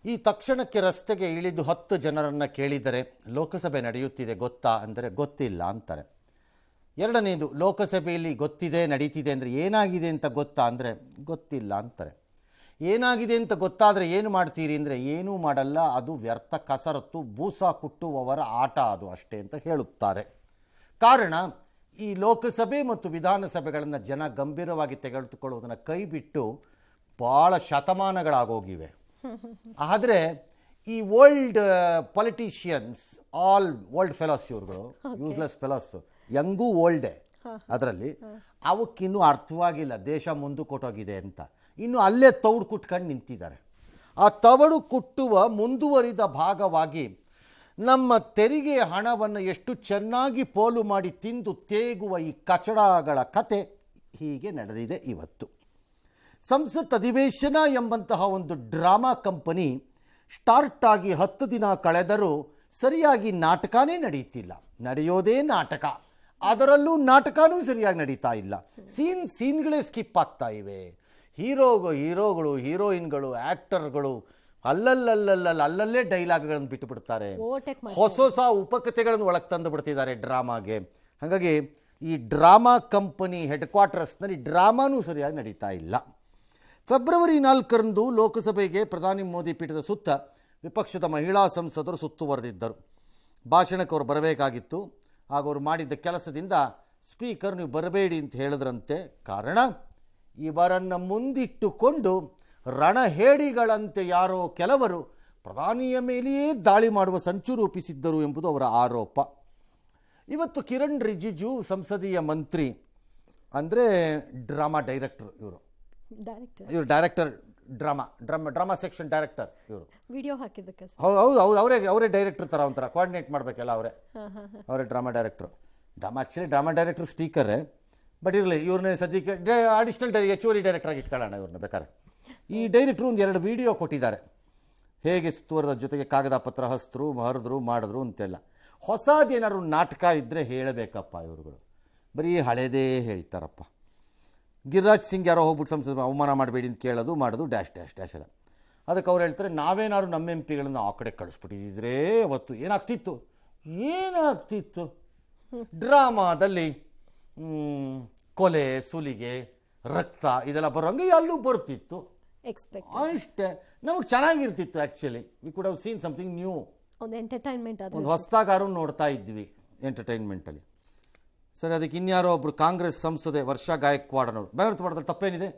ಈ ತಕ್ಷಣಕ್ಕೆ ರಸ್ತೆಗೆ ಇಳಿದು 10 ಜನರನ್ನು ಕೇಳಿದರೆ ಲೋಕಸಭೆ ನಡೆಯುತ್ತಿದೆ ಗೊತ್ತಾ ಅಂದರೆ ಗೊತ್ತಿಲ್ಲ ಅಂತಾರೆ. ಎರಡನೇದು, ಲೋಕಸಭೆಯಲ್ಲಿ ಗೊತ್ತಿದೆ ನಡೀತಿದೆ ಅಂದರೆ ಏನಾಗಿದೆ ಅಂತ ಗೊತ್ತಾ ಅಂದರೆ ಗೊತ್ತಿಲ್ಲ ಅಂತಾರೆ. ಏನಾಗಿದೆ ಅಂತ ಗೊತ್ತಾದರೆ ಏನು ಮಾಡ್ತೀರಿ ಅಂದರೆ ಏನೂ ಮಾಡಲ್ಲ, ಅದು ವ್ಯರ್ಥ ಕಸರತ್ತು, ಬೂಸ ಕುಟ್ಟುವವರ ಆಟ ಅದು ಅಷ್ಟೇ ಅಂತ ಹೇಳುತ್ತಾರೆ. ಕಾರಣ, ಈ ಲೋಕಸಭೆ ಮತ್ತು ವಿಧಾನಸಭೆಗಳನ್ನು ಜನ ಗಂಭೀರವಾಗಿ ತೆಗೆದುಕೊಳ್ಳುವುದನ್ನು ಕೈ ಬಿಟ್ಟು ಭಾಳ ಶತಮಾನಗಳಾಗೋಗಿವೆ. ಆದರೆ ಈ old politicians, all old fellows, ಇವ್ರುಗಳು ಯೂಸ್ಲೆಸ್ ಫೆಲೋಸ್, ಯಂಗೂ ಓಲ್ಡೇ, ಅದರಲ್ಲಿ ಅವಕ್ಕಿನ್ನೂ ಅರ್ಥವಾಗಿಲ್ಲ ದೇಶ ಮುಂದಕ್ಕೆ ಕೊಟ್ಟೋಗಿದೆ ಅಂತ. ಇನ್ನು ಅಲ್ಲೇ ತೌಡು ಕುಟ್ಕೊಂಡು ನಿಂತಿದ್ದಾರೆ. ಆ ತವಡು ಕುಟ್ಟುವ ಮುಂದುವರಿದ ಭಾಗವಾಗಿ ನಮ್ಮ ತೆರಿಗೆ ಹಣವನ್ನು ಎಷ್ಟು ಚೆನ್ನಾಗಿ ಪೋಲು ಮಾಡಿ ತಿಂದು ತೇಗುವ ಈ ಕಚಡಗಳ ಕತೆ ಹೀಗೆ ನಡೆದಿದೆ ಇವತ್ತು. ಸಂಸತ್ ಅಧಿವೇಶನ ಎಂಬಂತಹ ಒಂದು ಡ್ರಾಮಾ ಕಂಪನಿ ಸ್ಟಾರ್ಟ್ ಆಗಿ 10 ದಿನ ಕಳೆದರೂ ಸರಿಯಾಗಿ ನಾಟಕನೇ ನಡೀತಿಲ್ಲ. ನಡೆಯೋದೇ ನಾಟಕ, ಅದರಲ್ಲೂ ಸರಿಯಾಗಿ ನಡೀತಾ ಇಲ್ಲ. ಸೀನ್ಗಳೇ ಸ್ಕಿಪ್ ಆಗ್ತಾ ಇವೆ. ಹೀರೋಗಳು, ಹೀರೋಯಿನ್ಗಳು, ಆ್ಯಕ್ಟರ್ಗಳು ಅಲ್ಲಲ್ಲೇ ಡೈಲಾಗ್ಗಳನ್ನು ಬಿಟ್ಟುಬಿಡ್ತಾರೆ. ಹೊಸ ಉಪಕಥೆಗಳನ್ನು ಒಳಗೆ ತಂದು ಬಿಡ್ತಿದ್ದಾರೆ ಡ್ರಾಮಾಗೆ. ಹಾಗಾಗಿ ಈ ಡ್ರಾಮಾ ಕಂಪನಿ ಹೆಡ್ ಕ್ವಾರ್ಟರ್ಸ್ನಲ್ಲಿ ಡ್ರಾಮಾನೂ ಸರಿಯಾಗಿ ನಡೀತಾ ಇಲ್ಲ. ಫೆಬ್ರವರಿ 4ರಂದು ಲೋಕಸಭೆಗೆ ಪ್ರಧಾನಿ ಮೋದಿ ಪೀಠದ ಸುತ್ತ ವಿಪಕ್ಷದ ಮಹಿಳಾ ಸಂಸದರು ಸುತ್ತುವರೆದಿದ್ದರು. ಭಾಷಣಕ್ಕೆ ಅವರು ಬರಬೇಕಾಗಿತ್ತು. ಆಗ ಅವರು ಮಾಡಿದ್ದ ಕೆಲಸದಿಂದ ಸ್ಪೀಕರ್ ನೀವು ಬರಬೇಡಿ ಅಂತ ಹೇಳಿದ್ರಂತೆ. ಕಾರಣ, ಇವರನ್ನು ಮುಂದಿಟ್ಟುಕೊಂಡು ರಣಹೇಡಿಗಳಂತೆ ಯಾರೋ ಕೆಲವರು ಪ್ರಧಾನಿಯ ಮೇಲೆಯೇ ದಾಳಿ ಮಾಡುವ ಸಂಚು ರೂಪಿಸಿದ್ದರು ಎಂಬುದು ಅವರ ಆರೋಪ. ಇವತ್ತು ಕಿರಣ್ ರಿಜಿಜು ಸಂಸದೀಯ ಮಂತ್ರಿ, ಅಂದರೆ ಡ್ರಾಮಾ ಡೈರೆಕ್ಟರ್, ಇವರು ಡೈರೆಕ್ಟರ್, ಡ್ರಾಮಾ ಸೆಕ್ಷನ್ ಡೈರೆಕ್ಟರ್. ಇವರು ವಿಡಿಯೋ ಹಾಕಿದ್ದಕ್ಕೆ ಹೌದು, ಅವರೇ ಡೈರೆಕ್ಟರ್ ಥರ ಒಂಥರ ಕೋಆರ್ಡಿನೇಟ್ ಮಾಡಬೇಕಲ್ಲ, ಅವರೇ ಡ್ರಾಮಾ ಡೈರೆಕ್ಟರ್. ಡ್ರಾಮಾ ಡೈರೆಕ್ಟರ್ ಸ್ಪೀಕರೇ, ಬಟ್ ಇರಲಿ, ಇವ್ರನ್ನ ಸದ್ಯಕ್ಕೆ ಅಡಿಷನಲ್ ಹೆಚ್ಚುವರಿ ಡೈರೆಕ್ಟರ್ ಆಗಿ ಇಟ್ಕೊಳ್ಳೋಣ ಇವ್ರನ್ನ ಬೇಕಾದ್ರೆ. ಈ ಡೈರೆಕ್ಟ್ರು ಒಂದು 2 ವಿಡಿಯೋ ಕೊಟ್ಟಿದ್ದಾರೆ, ಹೇಗೆ ಸುತ್ತುವರೆದ ಜೊತೆಗೆ ಕಾಗದ ಪತ್ರ ಹರಿದ್ರು ಮಾಡಿದ್ರು ಅಂತೆಲ್ಲ. ಹೊಸದೇನಾದ್ರು ನಾಟಕ ಇದ್ದರೆ ಹೇಳಬೇಕಪ್ಪ ಇವ್ರುಗಳು, ಬರೀ ಹಳೇದೇ ಹೇಳ್ತಾರಪ್ಪ. ಗಿರಿರಾಜ್ ಸಿಂಗ್ ಯಾರೋ ಹೋಗ್ಬಿಟ್ಟು ಸಂಸದ ಅವಮಾನ ಮಾಡಬೇಡಿ ಅಂತ ಕೇಳೋದು ಮಾಡೋದು ಡ್ಯಾಶ್ ಎಲ್ಲ. ಅದಕ್ಕೆ ಅವ್ರು ಹೇಳ್ತಾರೆ, ನಾವೇನಾದ್ರು ನಮ್ಮ ಎಂ ಪಿಗಳನ್ನು ಆ ಕಡೆ ಕಳಿಸ್ಬಿಟ್ಟಿದ್ರೆ ಅವತ್ತು ಏನಾಗ್ತಿತ್ತು ಡ್ರಾಮಾದಲ್ಲಿ ಕೊಲೆ, ಸುಲಿಗೆ, ರಕ್ತ ಇದೆಲ್ಲ ಬರೋಂಗೆ ಅಲ್ಲೂ ಬರ್ತಿತ್ತು ಅಷ್ಟೇ. ನಮಗೆ ಚೆನ್ನಾಗಿರ್ತಿತ್ತು. Actually we could have seen something new, ಒಂದು ಎಂಟರ್ಟೈನ್ಮೆಂಟ್, ಒಂದು ಹೊಸದಾಗಾರು ನೋಡ್ತಾ ಇದ್ವಿ ಎಂಟರ್ಟೈನ್ಮೆಂಟಲ್ಲಿ. ಸರಿ, ಅದಕ್ಕೆ ಇನ್ಯಾರೋ ಒಬ್ರು ಕಾಂಗ್ರೆಸ್ ಸಂಸದೆ ವರ್ಷಾ ಗಾಯಕ್ವಾಡ್ ಅನ್ನೋರು ಬ್ಯಾನರ್ ಮಾಡೋದ್ರಲ್ಲಿ ತಪ್ಪೇನಿದೆ?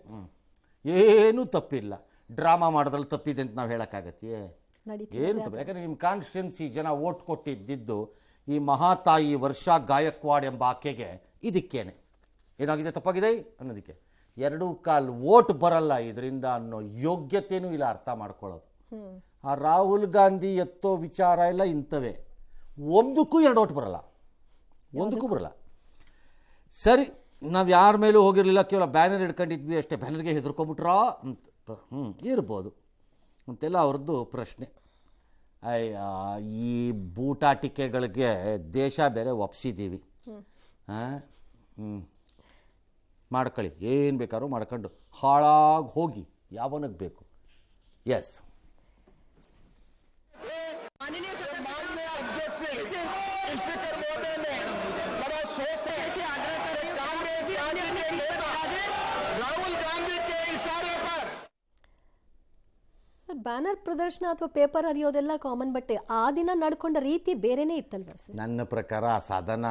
ಏನೂ ತಪ್ಪಿಲ್ಲ. ಡ್ರಾಮಾ ಮಾಡೋದ್ರಲ್ಲಿ ತಪ್ಪಿದೆ ಅಂತ ನಾವು ಹೇಳೋಕ್ಕಾಗತ್ತೆ? ಏನು ತಪ್ಪು? ಯಾಕಂದರೆ ನಿಮ್ಮ ಕಾನ್ಸ್ಟಿಟ್ಯೂನ್ಸಿ ಜನ ಓಟ್ ಕೊಟ್ಟಿದ್ದು ಈ ಮಹಾತಾಯಿ ವರ್ಷಾ ಗಾಯಕ್ವಾಡ್ ಎಂಬ ಆಕೆಗೆ. ಇದಕ್ಕೇನೆ ಏನಾಗಿದೆ, ತಪ್ಪಾಗಿದೆ ಅನ್ನೋದಕ್ಕೆ 2.25 ವೋಟ್ ಬರಲ್ಲ ಇದರಿಂದ ಅನ್ನೋ ಯೋಗ್ಯತೆಯೂ ಇಲ್ಲ ಅರ್ಥ ಮಾಡ್ಕೊಳ್ಳೋದು. ಆ ರಾಹುಲ್ ಗಾಂಧಿ ಎತ್ತೋ ವಿಚಾರ ಎಲ್ಲ ಇಂಥವೇ. ಒಂದಕ್ಕೂ 2 ವೋಟ್ ಬರಲ್ಲ, ಒಂದಕ್ಕೂ ಬರಲ್ಲ. ಸರಿ, ನಾವು ಯಾರ ಮೇಲೂ ಹೋಗಿರಲಿಲ್ಲ, ಕೇವಲ ಬ್ಯಾನರ್ ಹಿಡ್ಕೊಂಡಿದ್ವಿ ಅಷ್ಟೇ. ಬ್ಯಾನರ್ಗೆ ಹೆದರ್ಕೊಂಬಿಟ್ರಾ ಅಂತ ಇರ್ಬೋದು ಅಂತೆಲ್ಲ ಅವ್ರದ್ದು ಪ್ರಶ್ನೆ. ಈ ಬೂಟಾಟಿಕೆಗಳಿಗೆ ದೇಶ ಬೇರೆ ಒಪ್ಸಿದ್ದೀವಿ. ಮಾಡ್ಕೊಳ್ಳಿ, ಏನು ಬೇಕಾದ್ರೂ ಮಾಡ್ಕೊಂಡು ಹಾಳಾಗಿ ಹೋಗಿ, ಯಾವನಿಗೆ ಬೇಕು. ಎಸ್, ಬ್ಯಾನರ್ ಪ್ರದರ್ಶನ ಅಥವಾ ಪೇಪರ್ ಹರಿಯೋದೆಲ್ಲ ಕಾಮನ್, ಬಟ್ ಆ ದಿನ ನಡ್ಕೊಂಡ ರೀತಿ ಬೇರೆನೇ ಇತ್ತಲ್ವ ಸರ್? ನನ್ನ ಪ್ರಕಾರ ಆ ಸಾಧನ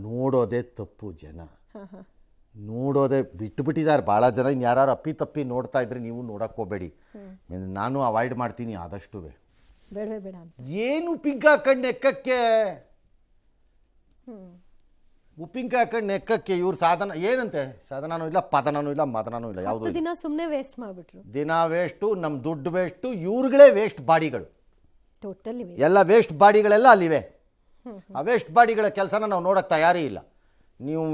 ನೋಡೋದೇ ತಪ್ಪು. ಜನ ನೋಡೋದೇ ಬಿಟ್ಟುಬಿಟ್ಟಿದ್ದಾರೆ ಭಾಳ ಜನ. ಇನ್ನು ಯಾರು ಅಪ್ಪಿ ನೋಡ್ತಾ ಇದ್ರೆ ನೀವು ನೋಡಕ್ಕೆ ಹೋಗಬೇಡಿ, ನಾನು ಅವಾಯ್ಡ್ ಮಾಡ್ತೀನಿ ಆದಷ್ಟು. ಬೇಡವೇ ಬೇಡ ಅಂತ. ಏನು ಉಪ್ಪಿನಕಾಯಿ ಹಾಕೊಂಡು ನೆಕ್ಕಕ್ಕೆ, ಉಪ್ಪಿನಕಾಯಿ ಹಾಕೊಂಡು ನೆಕ್ಕಕ್ಕೆ ಇವ್ರ ಸಾಧನ ಏನಂತೆ? ಸಾಧನನೂ ಇಲ್ಲ, ಪದನೂ ಇಲ್ಲ, ಮದನೂ ಇಲ್ಲ, ಯಾವುದು ದಿನ ಸುಮ್ಮನೆ ವೇಸ್ಟ್ ಮಾಡಿಬಿಟ್ರು. ದಿನ ವೇಸ್ಟು, ನಮ್ಮ ದುಡ್ಡು ವೇಸ್ಟು, ಇವ್ರುಗಳೇ ವೇಸ್ಟ್ ಬಾಡಿಗಳು. ಟೋಟಲಿ ಎಲ್ಲ ವೇಸ್ಟ್ ಬಾಡಿಗಳೆಲ್ಲ ಅಲ್ಲಿವೆ. ಆ ವೇಸ್ಟ್ ಬಾಡಿಗಳ ಕೆಲಸನ ನಾವು ನೋಡೋಕ್ಕೆ ತಯಾರಿ ಇಲ್ಲ.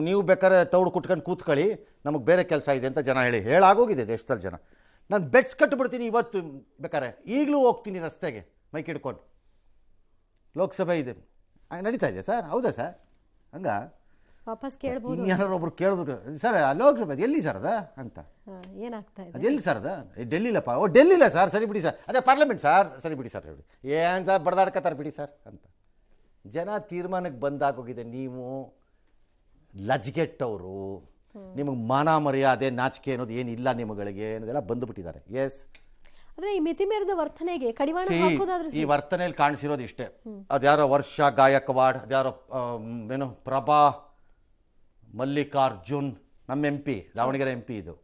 ನೀವು ಬೇಕಾದ್ರೆ ತೌಡು ಕುಟ್ಕೊಂಡು ಕೂತ್ಕೊಳ್ಳಿ, ನಮಗೆ ಬೇರೆ ಕೆಲಸ ಇದೆ ಅಂತ ಜನ ಹೇಳಾಗೋಗಿದೆ ದೇಶದಲ್ಲಿ ಜನ. ನಾನು ಬೆಟ್ಸ್ ಕಟ್ಟಿಬಿಡ್ತೀನಿ ಇವತ್ತು ಬೇಕಾದ್ರೆ, ಈಗಲೂ ಹೋಗ್ತೀನಿ ರಸ್ತೆಗೆ ಮೈಕ್ ಹಿಡ್ಕೊಂಡು. ಲೋಕಸಭೆ ಇದೆ, ನಡೀತಾ ಇದೆ ಸರ್, ಹೌದಾ ಸರ್? ಹಂಗ ವಾಪಸ್ ಕೇಳ್ಬೋದು. ಇನ್ಯಾರೋ ಒಬ್ರು ಕೇಳಿದ್ರು, ಸರ್ ಲೋಕಸಭೆ ಎಲ್ಲಿ ಸರ್ ಅದ ಅಂತ. ಏನಾಗ್ತಾ ಇದೆ? ಅದೆಲ್ಲಿ ಸರ್ ಅದ? ಡೆಲ್ಲಿಲಪ್ಪ. ಓ ಡೆಲ್ಲಿಲ್ಲ ಸರ್, ಸರಿ ಬಿಡಿ ಸರ್. ಅದೇ ಪಾರ್ಲಿಮೆಂಟ್ ಸರ್, ಸರಿ ಬಿಡಿ ಸರ್ ಹೇಳಿ. ಏನು ಸರ್ ಬಡ್ದಾಡ್ಕತ್ತಾರೆ ಬಿಡಿ ಸರ್ ಅಂತ. ಜನ ತೀರ್ಮಾನಕ್ಕೆ ಬಂದಾಗೋಗಿದೆ. ನೀವು ಲಜ್ಗೆಟ್ಟವರು, ನಿಮಗೆ ಮಾನ ಮರ್ಯಾದೆ ನಾಚಿಕೆ ಅನ್ನೋದು ಏನಿಲ್ಲ ನಿಮ್ಮಗಳಿಗೆ ಅನ್ನೋದೆಲ್ಲ ಬಂದುಬಿಟ್ಟಿದ್ದಾರೆ. ಎಸ್, ಆದರೆ ಈ ಮಿತಿ ಮೀರಿದ ವರ್ತನೆಗೆ ಕಡಿವಾಣ ಹಾಕೋದಾದ್ರೂ ಈ ವರ್ತನೆಯಲ್ಲಿ ಕಾಣಿಸಿರೋದು ಇಷ್ಟೇ. ಅದ್ಯಾರೋ ವರ್ಷ ಗಾಯಕ್ವಾಡ್, ಅದ್ಯಾರೋ ಏನು ಪ್ರಭಾ ಮಲ್ಲಿಕಾರ್ಜುನ್, ನಮ್ಮ M P, Davanagere M P ಇದು.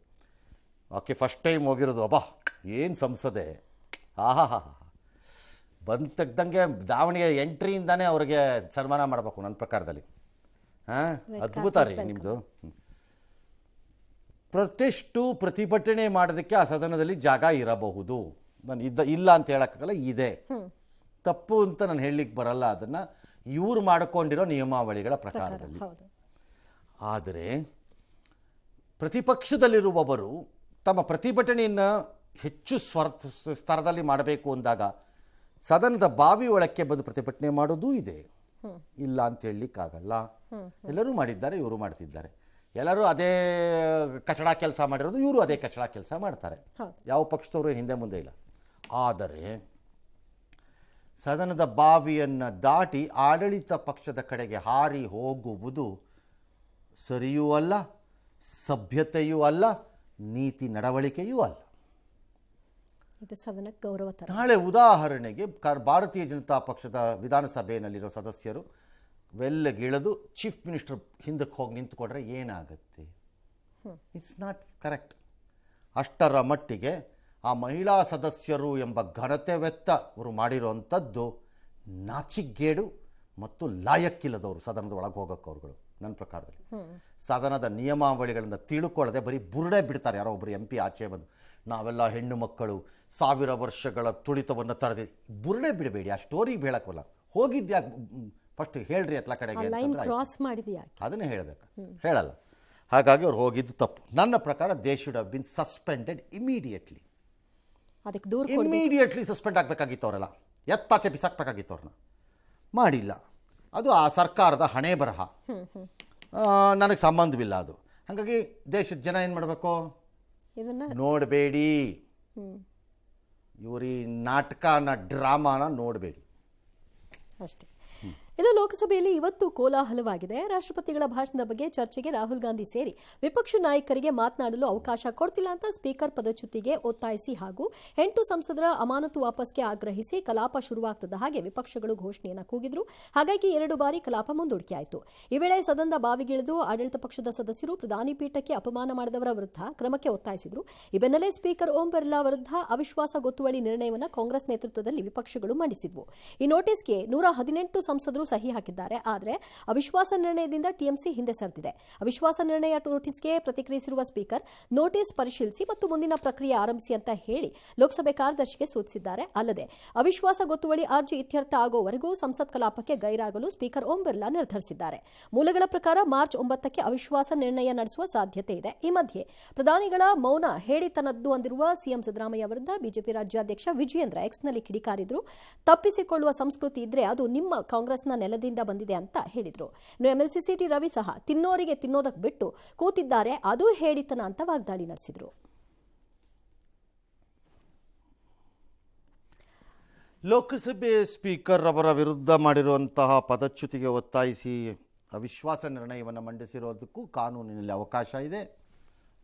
ಓಕೆ, ಫಸ್ಟ್ ಟೈಮ್ ಹೋಗಿರೋದು. ಅಬ್ಬಾ ಏನು ಸಂಸದೆ, ಆಹಾ ಹಾ ಹಾ. ಬಂದು ತೆಗ್ದಂಗೆ ದಾವಣಗೆರೆ ಎಂಟ್ರಿಯಿಂದಾನೇ ಅವ್ರಿಗೆ ಸನ್ಮಾನ ಮಾಡಬೇಕು ನನ್ನ ಪ್ರಕಾರದಲ್ಲಿ. ಹಾಂ, ಅದ್ಭುತ ರೀ ನಿಮ್ಮದು. ಪ್ರತಿಷ್ಟು ಪ್ರತಿಭಟನೆ ಮಾಡೋದಕ್ಕೆ ಆ ಸದನದಲ್ಲಿ ಜಾಗ ಇರಬಹುದು. ನಾನು ಇಲ್ಲ ಅಂತ ಹೇಳೋಕ್ಕಾಗಲ್ಲ, ಇದೆ. ತಪ್ಪು ಅಂತ ನಾನು ಹೇಳಲಿಕ್ಕೆ ಬರಲ್ಲ ಅದನ್ನು, ಇವ್ರು ಮಾಡಿಕೊಂಡಿರೋ ನಿಯಮಾವಳಿಗಳ ಪ್ರಕಾರದಲ್ಲಿ. ಆದರೆ ಪ್ರತಿಪಕ್ಷದಲ್ಲಿರುವವರು ತಮ್ಮ ಪ್ರತಿಭಟನೆಯನ್ನು ಹೆಚ್ಚು ಸ್ತರದಲ್ಲಿ ಮಾಡಬೇಕು ಅಂದಾಗ ಸದನದ ಬಾವಿ ಒಳಕ್ಕೆ ಬಂದು ಪ್ರತಿಭಟನೆ ಮಾಡೋದೂ ಇದೆ. ಇಲ್ಲ ಅಂತ ಹೇಳಲಿಕ್ಕಾಗಲ್ಲ. ಎಲ್ಲರೂ ಮಾಡಿದ್ದಾರೆ, ಇವರು ಮಾಡ್ತಿದ್ದಾರೆ. ಎಲ್ಲರೂ ಅದೇ ಕಚಡ ಕೆಲಸ ಮಾಡಿರೋದು, ಇವರು ಅದೇ ಕಚಡ ಕೆಲಸ ಮಾಡ್ತಾರೆ. ಯಾವ ಪಕ್ಷದವರು ಹಿಂದೆ ಮುಂದೆ ಇಲ್ಲ. ಆದರೆ ಸದನದ ಬಾವಿಯನ್ನು ದಾಟಿ ಆಡಳಿತ ಪಕ್ಷದ ಕಡೆಗೆ ಹಾರಿ ಹೋಗುವುದು ಸರಿಯೂ ಅಲ್ಲ, ಸಭ್ಯತೆಯೂ ಅಲ್ಲ, ನೀತಿ ನಡವಳಿಕೆಯೂ ಅಲ್ಲ. ಇದು ಸದನಕ್ಕೆ ಗೌರವ ತರ. ನಾಳೆ ಉದಾಹರಣೆಗೆ ಭಾರತೀಯ ಜನತಾ ಪಕ್ಷದ ವಿಧಾನಸಭೆಯಲ್ಲಿರೋ ಸದಸ್ಯರು ವೆಲ್ಲಗಿಳಿದು ಚೀಫ್ ಮಿನಿಸ್ಟರ್ ಹಿಂದಕ್ಕೆ ಹೋಗಿ ನಿಂತ್ಕೊಂಡ್ರೆ ಏನಾಗುತ್ತೆ? It's not correct. ಅಷ್ಟರ ಮಟ್ಟಿಗೆ ಆ ಮಹಿಳಾ ಸದಸ್ಯರು ಎಂಬ ಘನತೆವೆತ್ತ ಅವರು ಮಾಡಿರೋವಂಥದ್ದು ನಾಚಿಗೇಡು ಮತ್ತು ಲಾಯಕ್ಕಿಲ್ಲದವರು ಸದನದ ಒಳಗೆ ಹೋಗೋಕ್ಕೆ ಅವ್ರುಗಳು. ನನ್ನ ಪ್ರಕಾರದಲ್ಲಿ ಸದನದ ನಿಯಮಾವಳಿಗಳಿಂದ ತಿಳ್ಕೊಳ್ಳದೆ ಬರೀ ಬುರುಡೆ ಬಿಡ್ತಾರೆ. ಯಾರೋ ಒಬ್ಬರು ಎಂ ಪಿ ಆಚೆ ಬಂದು, ನಾವೆಲ್ಲ ಹೆಣ್ಣು ಮಕ್ಕಳು 1000 ವರ್ಷಗಳ ತುಳಿತವನ್ನು ತಡೆದಿ. ಬುರುಡೆ ಬಿಡಬೇಡಿ, ಆ ಸ್ಟೋರಿ ಹೇಳಕ್ಕಲ್ಲ. ಹೋಗಿದ್ಯಾಕೆ ಫಸ್ಟ್ ಹೇಳ್ರಿ ಎತ್ಲ ಕಡೆಗೆ, ಅದನ್ನೇ ಹೇಳಬೇಕು, ಹೇಳಲ್ಲ. ಹಾಗಾಗಿ ಅವ್ರು ಹೋಗಿದ್ದು ತಪ್ಪು. ನನ್ನ ಪ್ರಕಾರ they should have been suspended immediately. Immediately suspend ಆಗಬೇಕಾಗಿತ್ತು ಅವರೆಲ್ಲ, ಎತ್ತಾಚೆ ಬಿಸಾಕಬೇಕಾಗಿತ್ತು ಅವ್ರನ್ನ. ಮಾಡಿಲ್ಲ. ಅದು ಆ ಸರ್ಕಾರದ ಹಣೆ ಬರಹ, ನನಗೆ ಸಂಬಂಧವಿಲ್ಲ ಅದು. ಹಾಗಾಗಿ ದೇಶದ ಜನ ಏನು ಮಾಡಬೇಕು? ನೋಡಬೇಡಿ, ಇವ್ರ ಈ ನಾಟಕನ ಡ್ರಾಮಾನ ನೋಡಬೇಡಿ ಅಷ್ಟೇ. ಇನ್ನು ಲೋಕಸಭೆಯಲ್ಲಿ ಇವತ್ತು ಕೋಲಾಹಲವಾಗಿದೆ. ರಾಷ್ಟ್ರಪತಿಗಳ ಭಾಷಣದ ಬಗ್ಗೆ ಚರ್ಚೆಗೆ ರಾಹುಲ್ ಗಾಂಧಿ ಸೇರಿ ವಿಪಕ್ಷ ನಾಯಕರಿಗೆ ಮಾತನಾಡಲು ಅವಕಾಶ ಕೊಡ್ತಿಲ್ಲ ಅಂತ ಸ್ಪೀಕರ್ ಪದಚ್ಯುತಿಗೆ ಒತ್ತಾಯಿಸಿ ಹಾಗೂ 8 ಸಂಸದರ ಅಮಾನತು ವಾಪಸ್ಗೆ ಆಗ್ರಹಿಸಿ ಕಲಾಪ ಶುರುವಾಗ್ತದ ಹಾಗೆ ವಿಪಕ್ಷಗಳು ಘೋಷಣೆಯನ್ನು ಕೂಗಿದ್ರು. ಹಾಗಾಗಿ 2 ಬಾರಿ ಕಲಾಪ ಮುಂದೂಡಿಕೆಯಾಯಿತು. ಈ ವೇಳೆ ಸದನದ ಬಾವಿಗಿಳಿದು ಆಡಳಿತ ಪಕ್ಷದ ಸದಸ್ಯರು ಪ್ರಧಾನಿ ಪೀಠಕ್ಕೆ ಅಪಮಾನ ಮಾಡಿದವರ ವಿರುದ್ಧ ಕ್ರಮಕ್ಕೆ ಒತ್ತಾಯಿಸಿದ್ರು. ಈ ಬೆನ್ನಲ್ಲೇ ಸ್ಪೀಕರ್ ಓಂ ಬಿರ್ಲಾ ವಿರುದ್ಧ ಅವಿಶ್ವಾಸ ಗೊತ್ತುವಳಿ ನಿರ್ಣಯವನ್ನು ಕಾಂಗ್ರೆಸ್ ನೇತೃತ್ವದಲ್ಲಿ ವಿಪಕ್ಷಗಳು ಮಂಡಿಸಿದ್ವು. ಈ ನೋಟಿಸ್ಗೆ 118 ಸಂಸದರು ಸಹಿ ಹಾಕಿದ್ದಾರೆ. ಆದರೆ ಅವಿಶ್ವಾಸ ನಿರ್ಣಯದಿಂದ ಟಿಎಂಸಿ ಹಿಂದೆ ಸರಿದಿದೆ. ಅವಿಶ್ವಾಸ ನಿರ್ಣಯ ನೋಟಿಸ್ಗೆ ಪ್ರತಿಕ್ರಿಯಿಸಿರುವ ಸ್ಪೀಕರ್ ನೋಟಿಸ್ ಪರಿಶೀಲಿಸಿ ಮತ್ತು ಮುಂದಿನ ಪ್ರಕ್ರಿಯೆ ಆರಂಭಿಸಿ ಅಂತ ಹೇಳಿ ಲೋಕಸಭೆ ಕಾರ್ಯದರ್ಶಿಗೆ ಸೂಚಿಸಿದ್ದಾರೆ. ಅಲ್ಲದೆ ಅವಿಶ್ವಾಸ ಗೊತ್ತುವಳಿ ಅರ್ಜಿ ಇತ್ಯರ್ಥ ಆಗುವವರೆಗೂ ಸಂಸತ್ ಕಲಾಪಕ್ಕೆ ಗೈರಾಗಲು ಸ್ಪೀಕರ್ ಓಂ ಬಿರ್ಲಾ ನಿರ್ಧರಿಸಿದ್ದಾರೆ. ಮೂಲಗಳ ಪ್ರಕಾರ ಮಾರ್ಚ್ 9ಕ್ಕೆ ಅವಿಶ್ವಾಸ ನಿರ್ಣಯ ನಡೆಸುವ ಸಾಧ್ಯತೆ ಇದೆ. ಈ ಮಧ್ಯೆ ಪ್ರಧಾನಿಗಳ ಮೌನ ಹೇಳಿತನದ್ದು ಅಂದಿರುವ ಸಿಎಂ ಸಿದ್ದರಾಮಯ್ಯ ವಿರುದ್ಧ ಬಿಜೆಪಿ ರಾಜ್ಯಾಧ್ಯಕ್ಷ ವಿಜಯೇಂದ್ರ ಎಕ್ಸ್ನಲ್ಲಿ ಕಿಡಿಕಾರಿದ್ರು. ತಪ್ಪಿಸಿಕೊಳ್ಳುವ ಸಂಸ್ಕೃತಿ ಇದ್ರೆ ಅದು ನಿಮ್ಮ ಕಾಂಗ್ರೆಸ್ನ ನೆಲದಿಂದ ಬಂದಿದೆ ಅಂತ ಹೇಳಿದ್ರು. ಇನ್ನು ಎಂಎಲ್ಸಿ ಸಿಟಿ ರವಿ ಸಹ ತಿನ್ನೋರಿಗೆ ತಿನ್ನೋದಕ್ಕೆ ಬಿಟ್ಟು ಕೂತಿದ್ದಾರೆ, ಅದು ಹೇಳಿತನ ಅಂತ ವಾಗ್ದಾಳಿ ನಡೆಸಿದ್ರು. ಲೋಕಸಭೆ ಸ್ಪೀಕರ್ ಅವರ ವಿರುದ್ಧ ಮಾಡಿರುವಂತಹ ಪದಚ್ಯುತಿಗೆ ಒತ್ತಾಯಿಸಿ ಅವಿಶ್ವಾಸ ನಿರ್ಣಯವನ್ನು ಮಂಡಿಸಿರೋದಕ್ಕೂ ಕಾನೂನಿನಲ್ಲಿ ಅವಕಾಶ ಇದೆ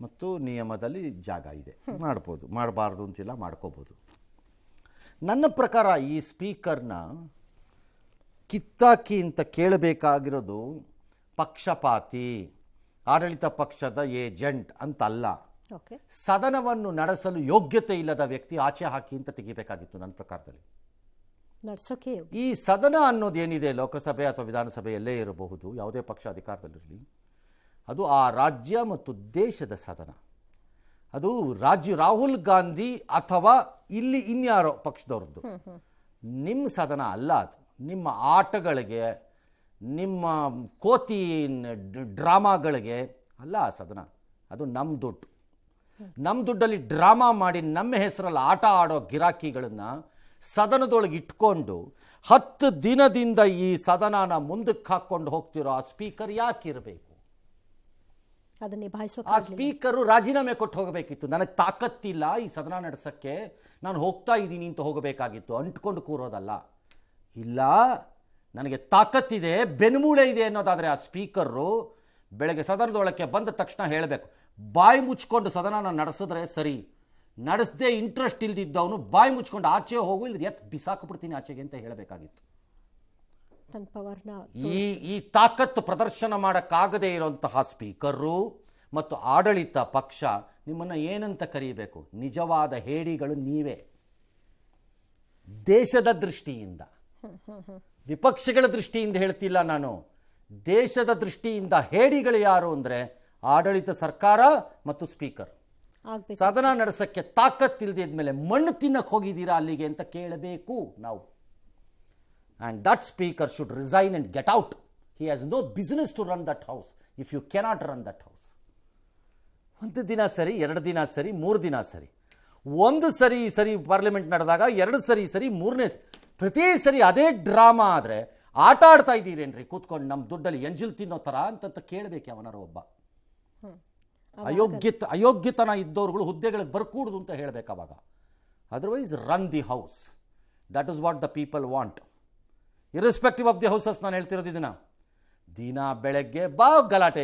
ಮತ್ತು ನಿಯಮದಲ್ಲಿ ಜಾಗ ಇದೆ. ಮಾಡ್ಬೋದು, ಮಾಡಬಾರ್ದು ಅಂತಿಲ್ಲ, ಮಾಡ್ಕೋಬೋದು. ನನ್ನ ಪ್ರಕಾರ ಈ ಸ್ಪೀಕರ್ನ ಕಿತ್ತಾಕಿ ಅಂತ ಕೇಳಬೇಕಾಗಿರೋದು ಪಕ್ಷಪಾತಿ, ಆಡಳಿತ ಪಕ್ಷದ ಏಜೆಂಟ್ ಅಂತಲ್ಲ. ಸದನವನ್ನು ನಡೆಸಲು ಯೋಗ್ಯತೆ ಇಲ್ಲದ ವ್ಯಕ್ತಿ ಆಚೆ ಹಾಕಿ ಅಂತ ತೆಗಿಬೇಕಾಗಿತ್ತು ನನ್ನ ಪ್ರಕಾರದಲ್ಲಿ. ಈ ಸದನ ಅನ್ನೋದೇನಿದೆ, ಲೋಕಸಭೆ ಅಥವಾ ವಿಧಾನಸಭೆಯಲ್ಲೇ ಇರಬಹುದು, ಯಾವುದೇ ಪಕ್ಷ ಅಧಿಕಾರದಲ್ಲಿರಲಿ, ಅದು ಆ ರಾಜ್ಯ ಮತ್ತು ದೇಶದ ಸದನ. ಅದು ರಾಹುಲ್ ಗಾಂಧಿ ಅಥವಾ ಇಲ್ಲಿ ಇನ್ಯಾರೋ ಪಕ್ಷದವ್ರದ್ದು ನಿಮ್ಮ ಸದನ ಅಲ್ಲ. ಅದು ನಿಮ್ಮ ಆಟಗಳಿಗೆ, ನಿಮ್ಮ ಕೋತಿ ಡ್ರಾಮಾಗಳಿಗೆ ಅಲ್ಲ ಆ ಸದನ. ಅದು ನಮ್ಮ ದುಡ್ಡು. ನಮ್ಮ ದುಡ್ಡಲ್ಲಿ ಡ್ರಾಮಾ ಮಾಡಿ ನಮ್ಮ ಹೆಸರಲ್ಲಿ ಆಟ ಆಡೋ ಗಿರಾಕಿಗಳನ್ನು ಸದನದೊಳಗೆ ಇಟ್ಕೊಂಡು 10 ದಿನದಿಂದ ಈ ಸದನನ ಮುಂದಕ್ಕೆ ಹಾಕ್ಕೊಂಡು ಹೋಗ್ತಿರೋ ಆ ಸ್ಪೀಕರ್ ಯಾಕಿರಬೇಕು? ಅದನ್ನ ನಿಭಾಯಿಸೋ ಆ ಸ್ಪೀಕರು ರಾಜೀನಾಮೆ ಕೊಟ್ಟು ಹೋಗಬೇಕಿತ್ತು. ನನಗೆ ತಾಕತ್ತಿಲ್ಲ ಈ ಸದನ ನಡೆಸೋಕ್ಕೆ, ನಾನು ಹೋಗ್ತಾ ಇದ್ದೀನಿ ಅಂತ ಹೋಗಬೇಕಾಗಿತ್ತು, ಅಂಟ್ಕೊಂಡು ಕೂರೋದಲ್ಲ. ಇಲ್ಲ, ನನಗೆ ತಾಕತ್ತಿದೆ, ಬೆನ್ಮೂಳೆ ಇದೆ ಅನ್ನೋದಾದರೆ ಆ ಸ್ಪೀಕರು ಬೆಳಗ್ಗೆ ಸದನದೊಳಕ್ಕೆ ಬಂದ ತಕ್ಷಣ ಹೇಳಬೇಕು. ಬಾಯಿ ಮುಚ್ಕೊಂಡು ಸದನನ ನಡೆಸಿದ್ರೆ ಸರಿ, ನಡೆಸದೆ ಇಂಟ್ರೆಸ್ಟ್ ಇಲ್ದಿದ್ದವನು ಬಾಯಿ ಮುಚ್ಕೊಂಡು ಆಚೆ ಹೋಗು, ಇಲ್ಲದ್ರೆ ಎತ್ತು ಬಿಸಾಕ್ಬಿಡ್ತೀನಿ ಆಚೆಗೆ ಅಂತ ಹೇಳಬೇಕಾಗಿತ್ತು. ತನ್ನ ಪವರ್ನ ಈ ತಾಕತ್ತು ಪ್ರದರ್ಶನ ಮಾಡೋಕ್ಕಾಗದೇ ಇರುವಂತಹ ಸ್ಪೀಕರು ಮತ್ತು ಆಡಳಿತ ಪಕ್ಷ ನಿಮ್ಮನ್ನು ಏನಂತ ಕರೀಬೇಕು? ನಿಜವಾದ ಹೇಡಿಗಳು ನೀವೇ. ದೇಶದ ದೃಷ್ಟಿಯಿಂದ, ವಿಪಕ್ಷಗಳ ದೃಷ್ಟಿಯಿಂದ ಹೇಳ್ತಿಲ್ಲ ನಾನು, ದೇಶದ ದೃಷ್ಟಿಯಿಂದ ಹೇಡಿಗಳು ಯಾರು ಅಂದರೆ ಆಡಳಿತ ಸರ್ಕಾರ ಮತ್ತು ಸ್ಪೀಕರ್. ಆಗ್ಬೇಕು. ಸದನ ನಡೆಸೋಕ್ಕೆ ತಾಕತ್ತಿಲ್ದಿದ್ಮೇಲೆ ಮಣ್ಣು ತಿನ್ನಕ್ಕೆ ಹೋಗಿದ್ದೀರಾ ಅಲ್ಲಿಗೆ ಅಂತ ಕೇಳಬೇಕು ನಾವು. And that speaker should resign and get out. He has no business to run that house if you cannot run that house. ಒಂದು ದಿನ ಸರಿ, 2 ದಿನ ಸರಿ, 3 ದಿನ ಸರಿ, ಒಂದು ಸರಿ ಪಾರ್ಲಿಮೆಂಟ್ ನಡೆದಾಗ, 2 ಸರಿ, 3ನೇ ಪ್ರತಿ ಸರಿ ಅದೇ ಡ್ರಾಮಾ ಆದರೆ ಆಟ ಆಡ್ತಾ ಇದ್ದೀರೇನ್ರಿ ಕೂತ್ಕೊಂಡು ನಮ್ಮ ದುಡ್ಡಲ್ಲಿ ಎಂಜಿಲ್ ತಿನ್ನೋ ಥರ ಅಂತ ಕೇಳಬೇಕು ಅವನಾರು ಒಬ್ಬ. ಅಯೋಗ್ಯತನ ಇದ್ದವ್ರುಗಳು ಹುದ್ದೆಗಳಿಗೆ ಬರ್ಕೂಡ್ದು ಅಂತ ಹೇಳಬೇಕು ಅವಾಗ. Otherwise run the house. That is what the people want, irrespective of the houses. ನಾನು ಹೇಳ್ತಿರೋದು ಇದನ್ನ. ದಿನ ಬೆಳಗ್ಗೆ ಬಾ ಗಲಾಟೆ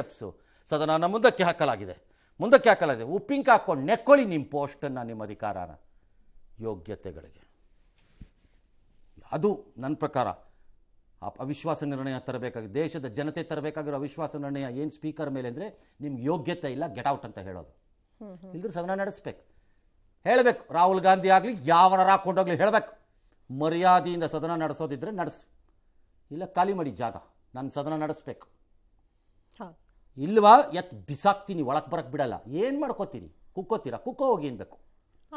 ಎಪ್ಸು, ಸದನ ಮುಂದಕ್ಕೆ ಹಾಕಲಾಗಿದೆ. ಉಪ್ಪಿಂಕ ಹಾಕ್ಕೊಂಡು ನೆಕ್ಕೊಳ್ಳಿ ನಿಮ್ಮ ಪೋಸ್ಟನ್ನು, ನಿಮ್ಮ ಅಧಿಕಾರನ, ಯೋಗ್ಯತೆಗಳಿಗೆ. ಅದು ನನ್ನ ಪ್ರಕಾರ ಅವಿಶ್ವಾಸ ನಿರ್ಣಯ ತರಬೇಕಾಗಿ, ದೇಶದ ಜನತೆ ತರಬೇಕಾಗಿರೋ ಅವಿಶ್ವಾಸ ನಿರ್ಣಯ ಏನು ಸ್ಪೀಕರ್ ಮೇಲೆ ಅಂದರೆ ನಿಮ್ಗೆ ಯೋಗ್ಯತೆ ಇಲ್ಲ, ಗೆಟ್ ಔಟ್ ಅಂತ ಹೇಳೋದು. ಇಲ್ಲದ್ರೆ ಸದನ ನಡೆಸ್ಬೇಕು, ಹೇಳಬೇಕು. ರಾಹುಲ್ ಗಾಂಧಿ ಆಗಲಿ ಯಾವನ ಹಾಕ್ಕೊಂಡೋಗ್ಲಿ ಹೇಳಬೇಕು, ಮರ್ಯಾದೆಯಿಂದ ಸದನ ನಡೆಸೋದಿದ್ರೆ ನಡೆಸು, ಇಲ್ಲ ಖಾಲಿ ಮಾಡಿ ಜಾಗ, ನಾನು ಸದನ ನಡೆಸ್ಬೇಕು. ಇಲ್ವಾ ಎತ್ ಬಿಸಾಕ್ತೀನಿ, ಒಳಗೆ ಬರಕ್ಕೆ ಬಿಡಲ್ಲ. ಏನು ಮಾಡ್ಕೋತೀರಿ? ಕುಕ್ಕೋ ಹೋಗಿ ಏನ್ಬೇಕು,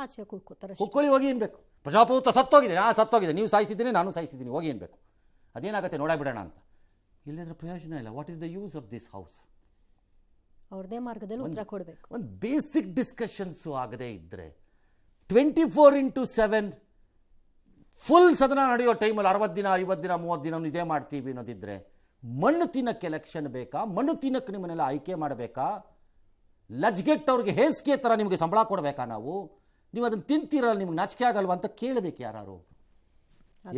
ಆಚೆ ಕೂತ್ಕೋತಾರೆ, ಕುಕ್ಕೊಳ್ಳಿ ಹೋಗಿ ಏನ್ಬೇಕು. ಪ್ರಜಾಪ್ರಭುತ್ವ ಸತ್ತೋಗಿದೆ, ನೀವು ಸಾಯಿಸಿದ್ದೀನಿ, ನಾನು ಸಾಯಿಸಿದ್ದೀನಿ, ಹೋಗಿ ಏನ್ಬೇಕು, ಅದೇನಾಗುತ್ತೆ ನೋಡಬಿಡೋಣ ಅಂತ. ಇಲ್ಲದ್ರೆ ಪ್ರಯೋಜನ ಇಲ್ಲ. What is the use of this house? ಅವ್ರದೇ ಮಾರ್ಗದಲ್ಲಿ ಉತ್ತರ ಕೊಡಬೇಕು. ಒಂದು ಬೇಸಿಕ್ ಡಿಸ್ಕಷನ್ಸು ಆಗದೇ ಇದ್ದರೆ 24/7 ಫುಲ್ ಸದನ ನಡೆಯೋ ಟೈಮಲ್ಲಿ 60 ದಿನ 50 ದಿನ 30 ದಿನ ಇದೇ ಮಾಡ್ತೀವಿ ಅನ್ನೋದಿದ್ರೆ ಮಣ್ಣು ತಿನ್ನಕ್ಕೆ ಎಲೆಕ್ಷನ್ ಬೇಕಾ? ಮಣ್ಣು ತಿನ್ನಕ್ಕೆ ನಿಮ್ಮನ್ನೆಲ್ಲ ಆಯ್ಕೆ ಮಾಡಬೇಕಾ? ಲಜ್ಗೆಟ್ಟವ್ರಿಗೆ ಹೇಸಿಗೆ ಥರ ನಿಮಗೆ ಸಂಬಳ ಕೊಡಬೇಕಾ ನಾವು? ನೀವು ಅದನ್ನು ತಿಂತೀರಲ್ಲ, ನಿಮ್ಗೆ ನಾಚಿಕೆ ಆಗಲ್ವಾ ಅಂತ ಕೇಳಬೇಕು ಯಾರು.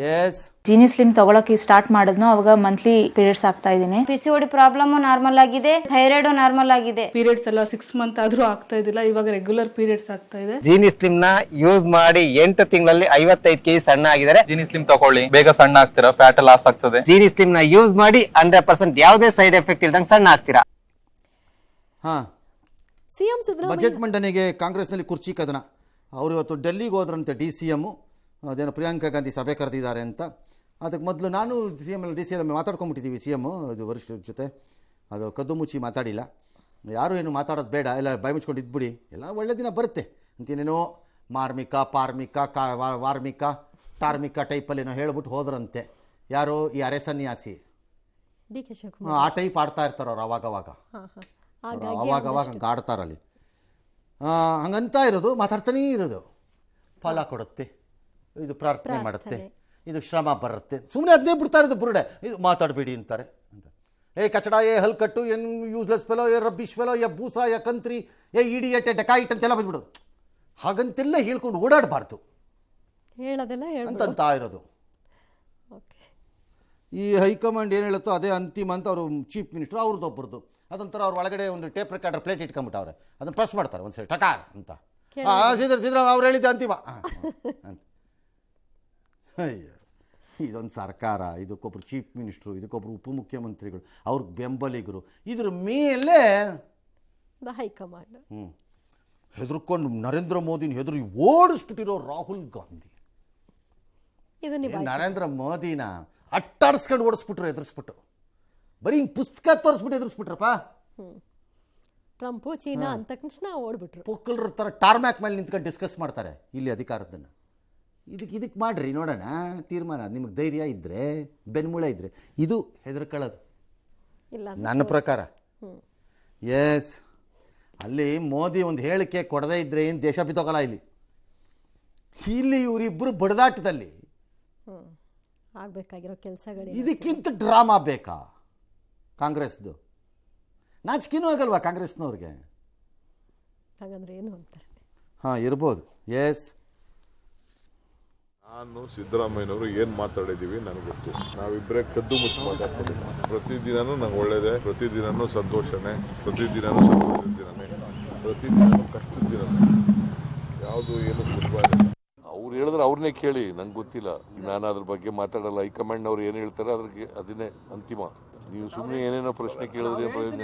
ಎಸ್, ಜೀನಿ ಸ್ಲಿಮ್ ತಗೊಳಕ್ಕೆ ಸ್ಟಾರ್ಟ್ ಮಾಡಿದ್ನು, ಅವಾಗ ಮಂತ್ಲಿ ಪೀರಿಯಡ್ಸ್ ಆಗ್ತಾ ಇದ್ದೀನಿ. PCOD ಪ್ರಾಬ್ಲಮ್ ನಾರ್ಮಲ್ ಆಗಿದೆ, ಥೈರಾಯ್ಡ್ ನಾರ್ಮಲ್ ಆಗಿದೆ. ಪೀರಿಯಡ್ಸ್ ಎಲ್ಲ 6 ಮಂತ್ ಆದ್ರೂ ಆಗ್ತಾ ಇದ್ದಿಲ್ಲ, ಇವಾಗ ರೆಗ್ಯುಲರ್ ಪೀರಿಯಡ್ಸ್ ಆಗ್ತಾ ಇದೆ. ಜೀನಿ ಸ್ಲಿಮ್ ನ ಯೂಸ್ ಮಾಡಿ 8 ತಿಂಗಳಲ್ಲಿ 55 kg ಸಣ್ಣ ಆಗಿದ್ದಾರೆ. ಜೀನಿ ಸ್ಲಿಮ್ ತಗೊಳ್ಳಿ, ಬೇಗ ಸಣ್ಣ ಆಗ್ತೀರಾ, ಫ್ಯಾಟ್ ಲಾಸ್ ಆಗ್ತದೆ. ಜೀನಿ ಸ್ಲಿಮ್ ನ ಯೂಸ್ ಮಾಡಿ 100% ಯಾವುದೇ ಸೈಡ್ ಎಫೆಕ್ಟ್ ಇಲ್ದಂಗೆ ಸಣ್ಣ ಆಗ್ತೀರಾ. ಸಿಎಂ ಸಿದ್ದರಾಮಯ್ಯ ಬಜೆಟ್ ಮಂಡನೆಗೆ ಕಾಂಗ್ರೆಸ್ನಲ್ಲಿ ಕುರ್ಚಿ ಕದನ. ಅವರು ಇವತ್ತು ಡೆಲ್ಲಿಗೆ ಹೋದ್ರಂತೆ, DCM ಅದೇನೋ ಪ್ರಿಯಾಂಕಾ ಗಾಂಧಿ ಸಭೆ ಕರೆದಿದ್ದಾರೆ ಅಂತ. ಅದಕ್ಕೆ ಮೊದಲು ನಾನು DCM ಮಾತಾಡ್ಕೊಂಡ್ಬಿಟ್ಟಿದ್ದೀವಿ, CM ಇದು ವರಿಷ್ಠರ ಜೊತೆ. ಅದು ಕದ್ದು ಮುಚ್ಚಿ ಮಾತಾಡಿಲ್ಲ, ಯಾರು ಏನು ಮಾತಾಡೋದು ಬೇಡ, ಎಲ್ಲ ಬಾಯಿ ಮುಚ್ಕೊಂಡು ಇದ್ಬಿಡಿ, ಎಲ್ಲ ಒಳ್ಳೆ ದಿನ ಬರುತ್ತೆ ಅಂತೇನೇನೋ ಮಾರ್ಮಿಕ ವಾರ್ಮಿಕ ಟಾರ್ಮಿಕ ಟೈಪಲ್ಲಿ ಏನೋ ಹೇಳ್ಬಿಟ್ಟು ಹೋದ್ರಂತೆ. ಯಾರು ಈ ಅರೆ ಸನ್ಯಾಸಿ DK ಶಿವಕುಮಾರ್ ಆ ಟೈಪ್ ಆಡ್ತಾ ಇರ್ತಾರೆ ಅವ್ರು ಅವಾಗವಾಗ ಆಡ್ತಾರಲ್ಲಿ. ಹಂಗಂತ ಇರೋದು, ಮಾತಾಡ್ತಾನೇ ಇರೋದು. ಫಲ ಕೊಡುತ್ತೆ, ಇದು ಪ್ರಾರ್ಥನೆ ಮಾಡುತ್ತೆ, ಇದು ಶ್ರಮ ಬರುತ್ತೆ, ಸುಮ್ಮನೆ ಅದನ್ನೇ ಬಿಡ್ತಾ ಇರೋದು ಬುರುಡೆ. ಇದು ಮಾತಾಡಬೇಡಿ ಅಂತಾರೆ. ಕಚಡ, ಹಲ್ಕಟ್ಟು, ಏನು ಯೂಸ್ಲೆಸ್ ಫೆಲೋ, ರಬ್ಬಿಶ್ ಫೆಲೋ, ಬೂಸ, ಕಂತ್ರಿ, ಇಡಿಯಟ್, ಡೆಕಾಯಿಟ್ ಅಂತೆಲ್ಲ ಬಂದ್ಬಿಡೋದು. ಹಾಗಂತೆಲ್ಲ ಹೇಳ್ಕೊಂಡು ಓಡಾಡಬಾರ್ದು ಹೇಳೋದೆಲ್ಲ ಅಂತ ಇರೋದು. ಈ ಹೈಕಮಾಂಡ್ ಏನು ಹೇಳುತ್ತೋ ಅದೇ ಅಂತಿಮ ಅಂತ ಅವರು ಚೀಫ್ ಮಿನಿಸ್ಟರ್ ಅವ್ರದ್ದೊಬ್ಬರದು ಅದೊಂಥರ ಅವ್ರ ಒಳಗಡೆ ಒಂದು ಟೇಪ್ ರೆಕಾರ್ಡರ್ ಪ್ಲೇಟ್ ಇಟ್ಕೊಂಬಿಟ್ಟವ್ರೆ, ಅದನ್ನು ಪ್ರೆಸ್ ಮಾಡ್ತಾರೆ ಒಂದು ಸರಿ ಟಕಾರ್ ಅಂತ. ಸಿದ್ದರಾಮಯ್ಯ ಅವ್ರು ಹೇಳಿದ್ದೆ ಅಂತಿಮ ಅಂತ. ಅಯ್ಯೋ, ಇದೊಂದು ಸರ್ಕಾರ, ಇದಕ್ಕೊಬ್ರು ಚೀಫ್ ಮಿನಿಸ್ಟ್ರು, ಇದಕ್ಕೊಬ್ರು ಉಪಮುಖ್ಯಮಂತ್ರಿಗಳು, ಅವ್ರ ಬೆಂಬಲಿಗರು, ಇದ್ರ ಮೇಲೆ ಹೈಕಮಾಂಡ್ ಹೆದರ್ಕೊಂಡು ನರೇಂದ್ರ ಮೋದಿನ ಹೆದರಿ ಓಡಿಸ್ಬಿಟ್ಟಿರೋ ರಾಹುಲ್ ಗಾಂಧಿ. ನರೇಂದ್ರ ಮೋದಿನ ಅಟ್ಟಾಡಿಸ್ಕೊಂಡು ಓಡಿಸ್ಬಿಟ್ರು, ಎದುರಿಸ್ಬಿಟ್ಟು, ಬರೀ ಹಿಂಗೆ ಪುಸ್ತಕ ತೋರಿಸ್ಬಿಟ್ಟು ಎದುರಿಸ್ಬಿಟ್ರಪ್ಪ. ಟ್ರಂಪು ಚೀನಾ ಅಂತ ತಕ್ಷಣ ಓಡ್ಬಿಟ್ರು. ಪೊಕ್ಕಲ್ರ ಥರ ಟಾರ್ಮ್ಯಾಕ್ ಮೇಲೆ ನಿಂತ್ಕೊಂಡು ಡಿಸ್ಕಸ್ ಮಾಡ್ತಾರೆ ಇಲ್ಲಿ ಅಧಿಕಾರದನ್ನು. ಇದಕ್ಕೆ ಮಾಡ್ರಿ ನೋಡೋಣ ತೀರ್ಮಾನ. ನಿಮಗೆ ಧೈರ್ಯ ಇದ್ದರೆ, ಬೆನ್ಮೂಳೆ ಇದ್ದರೆ, ಇದು ಹೆದರ್ಕೊಳ್ಳೋದು ನನ್ನ ಪ್ರಕಾರ. ಎಸ್, ಅಲ್ಲಿ ಮೋದಿ ಒಂದು ಹೇಳಿಕೆ ಕೊಡದೇ ಇದ್ದರೆ ಏನು ದೇಶ ಬಿತ್ತೋಗಲ್ಲ. ಇಲ್ಲಿ ಇವರಿಬ್ಬರು ಬಡದಾಟದಲ್ಲಿ ಆಗಬೇಕಾಗಿರೋ ಕೆಲಸಗಳು. ಇದಕ್ಕಿಂತ ಡ್ರಾಮಾ ಬೇಕಾ ಕಾಂಗ್ರೆಸ್ದು? ನಾಚಿಕೆನೂ ಆಗಲ್ವಾ ಕಾಂಗ್ರೆಸ್ನವ್ರಿಗೆ? ಹಾಗಂದ್ರೆ ಏನು ಅಂತಾರೆ? ಹಾಂ, ಇರ್ಬೋದು. ಎಸ್, ನಾನು ಸಿದ್ದರಾಮಯ್ಯನವರು ಏನು ಮಾತಾಡಿದ್ದೀವಿ ನನಗೆ ಗೊತ್ತು. ನಾವಿಬ್ಬರೇ ಕದ್ದು ಮುಚ್ಚಿ ಮಾತಾಡ್ಕೊಂಡಿದ್ದೀವಿ. ಪ್ರತಿದಿನನೂ ನಂಗೆ ಒಳ್ಳೇದೇ, ಪ್ರತಿದಿನನೂ ಸಂತೋಷನೇ, ಪ್ರತಿದಿನನೂ ಸಂತೋಷದ ದಿನನೇ, ಪ್ರತಿದಿನನೂ ಕಷ್ಟದ ದಿನನೇ. ಯಾವುದು ಏನು ಮುಖ್ಯವಾಗಿಲ್ಲ. ಅವ್ರು ಹೇಳಿದ್ರೆ ಅವ್ರನ್ನೇ ಕೇಳಿ, ನಂಗೆ ಗೊತ್ತಿಲ್ಲ. ನಾನು ಅದ್ರ ಬಗ್ಗೆ ಮಾತಾಡಲ್ಲ. ಹೈಕಮಾಂಡ್ನವ್ರು ಏನು ಹೇಳ್ತಾರೆ ಅದಕ್ಕೆ ಅದನ್ನೇ ಅಂತಿಮ. ನೀವು ಸುಮ್ಮನೆ ಏನೇನೋ ಪ್ರಶ್ನೆ ಕೇಳಿದ್ರೆ ಪ್ರಯೋಜನ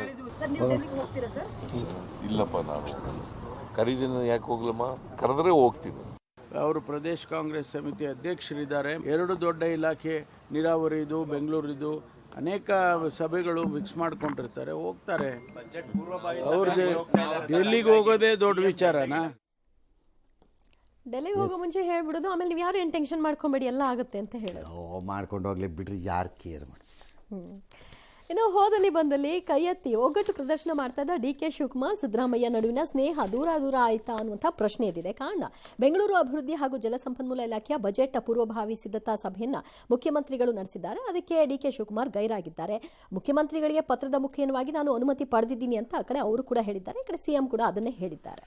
ಇಲ್ಲಪ್ಪ. ನಾನು ಕರೀದಿನ ಯಾಕೆ ಹೋಗ್ಲಮ್ಮ? ಕರೆದ್ರೆ ಹೋಗ್ತೀನಿ. ಅವರು ಪ್ರದೇಶ ಕಾಂಗ್ರೆಸ್ ಸಮಿತಿ ಅಧ್ಯಕ್ಷರಿದ್ದಾರೆ. 2 ದೊಡ್ಡ ಇಲಾಖೆ, ನೀರಾವರಿದು, ಬೆಂಗಳೂರಿದು, ಅನೇಕ ಸಭೆಗಳು ಮಿಕ್ಸ್ ಮಾಡ್ಕೊಂಡಿರ್ತಾರೆ, ಹೋಗ್ತಾರೆ. ಅವ್ರಿಗೆ ಡೆಲ್ಲಿಗೆ ಹೋಗೋದೇ ದೊಡ್ಡ ವಿಚಾರನಾ? ಡೆಲ್ಲಿಗೆ ಹೋಗೋ ಮುಂಚೆ ಹೇಳ್ಬಿಡೋದು, ಆಮೇಲೆ ನೀವು ಯಾರು ಏನು ಟೆನ್ಷನ್ ಮಾಡ್ಕೊಂಬೇಡಿ, ಎಲ್ಲ ಆಗುತ್ತೆ ಅಂತ ಹೇಳೋದು. ಮಾಡ್ಕೊಂಡು ಹೋಗ್ಲಿ ಬಿಡ್ರಿ, ಯಾರು ಕೇರ್ ಮಾಡ್ತಾರೆ? ಇನ್ನು ಹೋದಲ್ಲಿ ಬಂದಲ್ಲಿ ಕೈ ಎತ್ತಿ ಒಗ್ಗಟ್ಟು ಪ್ರದರ್ಶನ ಮಾಡ್ತಾ ಇದ್ದ ಡಿ.ಕೆ. ಶಿವಕುಮಾರ್ ಸಿದ್ದರಾಮಯ್ಯ ನಡುವಿನ ಸ್ನೇಹ ದೂರ ಆಯ್ತಾ ಅನ್ನುವಂಥ ಪ್ರಶ್ನೆ ಎದ್ದಿದೆ. ಕಾರಣ ಬೆಂಗಳೂರು ಅಭಿವೃದ್ಧಿ ಹಾಗೂ ಜಲಸಂಪನ್ಮೂಲ ಇಲಾಖೆಯ ಬಜೆಟ್ ಪೂರ್ವಭಾವಿ ಸಿದ್ಧತಾ ಸಭೆಯನ್ನ ಮುಖ್ಯಮಂತ್ರಿಗಳು ನಡೆಸಿದ್ದಾರೆ. ಅದಕ್ಕೆ ಡಿ.ಕೆ. ಶಿವಕುಮಾರ್ ಗೈರಾಗಿದ್ದಾರೆ. ಮುಖ್ಯಮಂತ್ರಿಗಳಿಗೆ ಪತ್ರದ ಮುಖೇನವಾಗಿ ನಾನು ಅನುಮತಿ ಪಡೆದಿದ್ದೀನಿ ಅಂತ ಆ ಕಡೆ ಅವರು ಕೂಡ ಹೇಳಿದ್ದಾರೆ, ಈ ಕಡೆ ಸಿಎಂ ಕೂಡ ಅದನ್ನೇ ಹೇಳಿದ್ದಾರೆ.